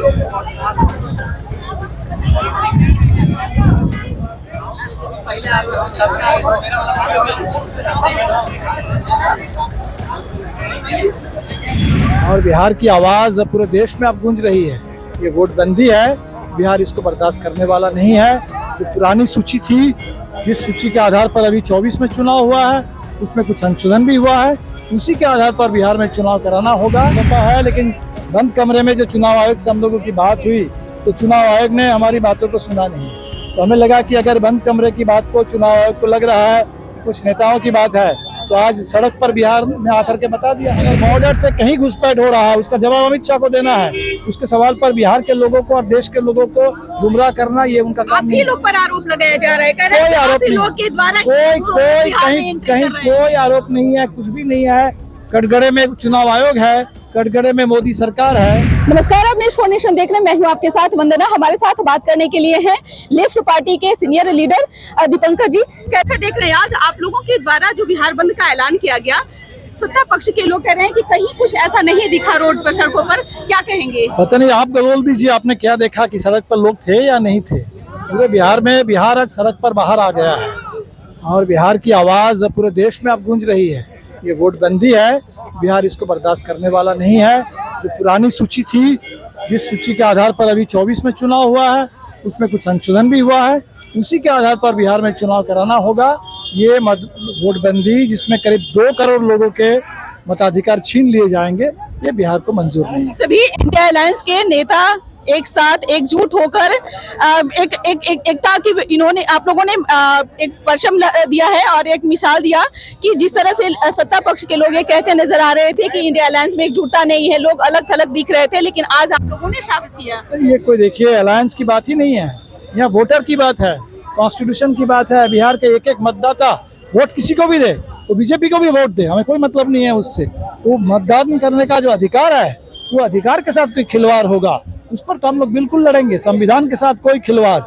और बिहार की आवाज़ पूरे देश में अब गूंज रही है। ये वोटबंदी है, बिहार इसको बर्दाश्त करने वाला नहीं है। जो पुरानी सूची थी, जिस सूची के आधार पर अभी 24 में चुनाव हुआ है, उसमें कुछ संशोधन भी हुआ है, उसी के आधार पर बिहार में चुनाव कराना होगा सपा है। लेकिन बंद कमरे में जो चुनाव आयोग से हम लोगों की बात हुई, तो चुनाव आयोग ने हमारी बातों को सुना नहीं। तो हमें लगा कि अगर बंद कमरे की बात को चुनाव आयोग को लग रहा है कुछ नेताओं की बात है, तो आज सड़क पर बिहार में आकर के बता दिया। अगर बॉर्डर से कहीं घुसपैठ हो रहा है, उसका जवाब अमित शाह को देना है। उसके सवाल पर बिहार के लोगों को और देश के लोगों को गुमराह करना, ये उनका काम नहीं है। लोग पर आरोप लगाया जा रहा है, कोई आरोप नहीं, लोग के द्वारा कहीं कोई आरोप नहीं है, कुछ भी नहीं है। कटघरे में चुनाव आयोग है, कटघरे में मोदी सरकार है। नमस्कार, आप न्यूज़ 4 नेशन देख रहे हैं। मैं हूं आपके साथ वंदना। हमारे साथ बात करने के लिए हैं लेफ्ट पार्टी के सीनियर लीडर दीपंकर जी। कैसे देख रहे हैं आज आप लोगों के द्वारा जो बिहार बंद का ऐलान किया गया? सत्ता पक्ष के लोग कह रहे हैं कि कहीं कुछ ऐसा नहीं दिखा रोड पर, सड़कों पर, क्या कहेंगे? पता नहीं, आप बोल दीजिए, आपने क्या देखा कि सड़क पर लोग थे या नहीं थे? पूरे बिहार में बिहार आज सड़क पर बाहर आ गया है और बिहार की आवाज़ पूरे देश में अब गूंज रही है। ये वोटबंदी है, बिहार इसको बर्दाश्त करने वाला नहीं है। जो पुरानी सूची थी, जिस सूची के आधार पर अभी 24 में चुनाव हुआ है, उसमें कुछ संशोधन भी हुआ है, उसी के आधार पर बिहार में चुनाव कराना होगा। ये वोटबंदी जिसमें करीब 2 करोड़ लोगों के मताधिकार छीन लिए जाएंगे, ये बिहार को मंजूर नहीं है। सभी इंडिया अलायंस के नेता एक साथ एकजुट होकर एकता की इन्होंने आप लोगों ने एक परचम दिया है और एक मिसाल दिया कि जिस तरह से सत्ता पक्ष के लोग ये कहते नजर आ रहे थे कि इंडिया अलायंस में एकजुटता नहीं है, लोग अलग थलग दिख रहे थे, लेकिन आज आप लोगों ने साबित किया। ये कोई देखिए अलायंस की बात ही नहीं है, यहाँ वोटर की बात है, कॉन्स्टिट्यूशन की बात है। बिहार के एक एक मतदाता वोट किसी को भी दे, वो बीजेपी को भी वोट दे, हमें कोई मतलब नहीं है उससे। वो मतदान करने का जो अधिकार है, वो अधिकार के साथ कोई खिलवाड़ होगा, उस पर तो हम लोग बिल्कुल लड़ेंगे। संविधान के साथ कोई खिलवाड़,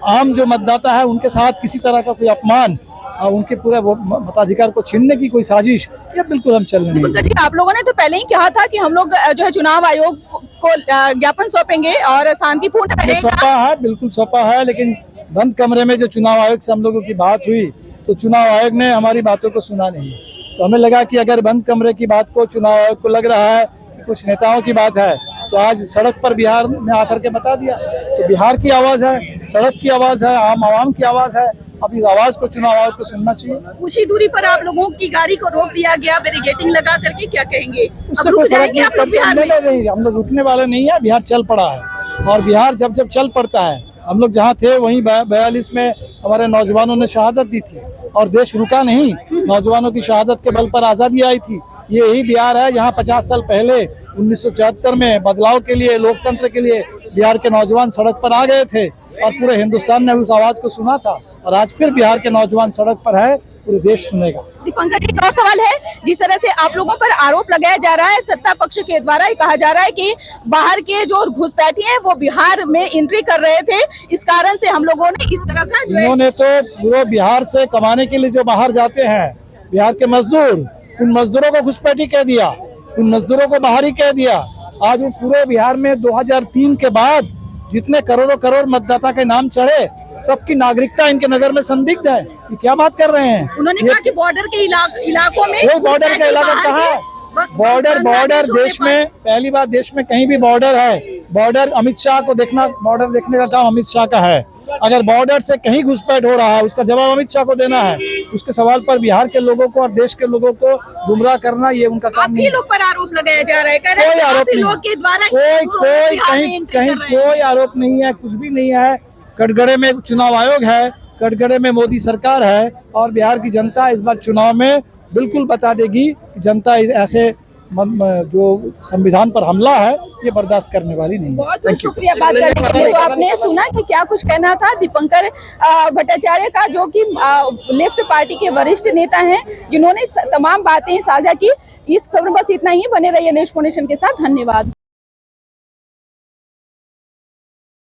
आम जो मतदाता है उनके साथ किसी तरह का कोई अपमान और उनके पूरे मताधिकार को छीनने की कोई साजिश, ये बिल्कुल हम चल रहे हैं। आप लोगों ने तो पहले ही कहा था कि हम लोग जो है चुनाव आयोग को ज्ञापन सौंपेंगे और शांतिपूर्ण रहेगा। सौंपा है, बिल्कुल सौंपा है। लेकिन बंद कमरे में जो चुनाव आयोग से हम लोगों की बात हुई, तो चुनाव आयोग ने हमारी बातों को सुना नहीं। तो हमें लगा कि अगर बंद कमरे की बात को चुनाव आयोग को लग रहा है कुछ नेताओं की बात है, तो आज सड़क पर बिहार में आकर के बता दिया। तो बिहार की आवाज़ है, सड़क की आवाज़ है, आवाम की आवाज़ है। अब इस आवाज़ को चुनाव आयोग को सुनना चाहिए। कुछ ही दूरी पर आप लोगों की गाड़ी को रोक दिया गया बैरिकेडिंग लगा करके, क्या कहेंगे? उससे कोई फर्क नहीं पड़ता। नहीं, हम लोग रुकने वाले नहीं है। बिहार चल पड़ा है और बिहार जब जब चल पड़ता है, हम लोग जहाँ थे वहीं 42 में हमारे नौजवानों ने शहादत दी थी और देश रुका नहीं। नौजवानों की शहादत के बल पर आज़ादी आई थी। यही बिहार है जहाँ 50 साल पहले 1974 में बदलाव के लिए, लोकतंत्र के लिए बिहार के नौजवान सड़क पर आ गए थे और पूरे हिंदुस्तान ने उस आवाज को सुना था। और आज फिर बिहार के नौजवान सड़क पर है, पूरे देश सुनेगा। दीपंकर जी, एक और सवाल है। जिस तरह से आप लोगों पर आरोप लगाया जा रहा है सत्ता पक्ष के द्वारा, ये कहा जा रहा है कि बाहर के जो घुसपैठी हैं वो बिहार में एंट्री कर रहे थे, इस कारण से हम लोगों ने इस तरह का इन्होंने तो पूरे बिहार से कमाने के लिए जो बाहर जाते हैं, बिहार के मजदूर, उन मजदूरों को घुसपैठी कह दिया, उन मजदूरों को बाहर ही कह दिया। आज वो पूरे बिहार में 2003 के बाद जितने करोड़ों करोड़ मतदाता के नाम चढ़े, सबकी नागरिकता इनके नजर में संदिग्ध है। ये क्या बात कर रहे हैं? उन्होंने कहा कि बॉर्डर के इलाकों में, कोई बॉर्डर का इलाका कहाँ है? बॉर्डर देश में पहली बार देश में कहीं भी बॉर्डर है। बॉर्डर अमित शाह को देखना, बॉर्डर देखने का काम अमित शाह का है। अगर बॉर्डर से कहीं घुसपैठ हो रहा है, उसका जवाब अमित शाह को देना है। उसके सवाल पर बिहार के लोगों को और देश के लोगों को गुमराह करना, ये उनका काम नहीं है। लोग पर आरोप लगाया जा रहा है, कोई आरोप नहीं, लोग के द्वारा कहीं कोई आरोप नहीं है, कुछ भी नहीं है। कटघरे में चुनाव आयोग है, कटघरे में मोदी सरकार है और बिहार की जनता इस बार चुनाव में बिल्कुल बता देगी कि जनता ऐसे जो संविधान पर हमला है ये बर्दाश्त करने वाली नहीं है। बहुत शुक्रिया बात करने के लिए। तो आपने सुना कि क्या कुछ कहना था दीपंकर भट्टाचार्य का, जो कि लेफ्ट पार्टी के वरिष्ठ नेता हैं, जिन्होंने तमाम बातें साझा की। इस खबर बस इतना ही। बने रहिए न्यूज़ 4 नेशन के साथ। धन्यवाद।